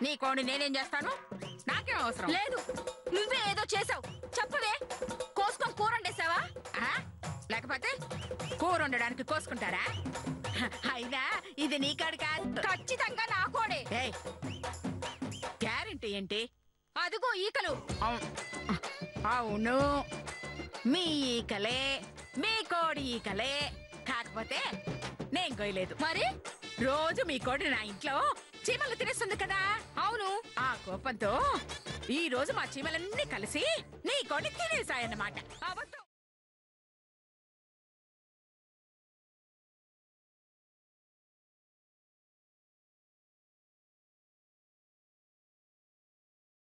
నీ కోడి నేనేం చేస్తాను? నాకేం అవసరం లేదు, నువ్వే ఏదో చేసావు. చెప్పవే, కోసుకొని కూర వండేసావా? లేకపోతే కూర వండడానికి కోసుకుంటారా? అయినా ఇది నీ కాడు కాదు, ఖచ్చితంగా నా కోడే. గ్యారెంటీ ఏంటి? అదిగో ఈకలు. అవును, మీ ఈకలే, మీ కోడి ఈకలే. కాకపోతే నేను కొయ్యలేదు. మరి రోజు మీ కోడి నా ఇంట్లో చీమలు తినేస్తుంది కదా. అవును, ఆ కోపంతో ఈ రోజు మా చీమలన్నీ కలిసి నీ కోడి తినేసాయన్నమాట. అబద్ధం.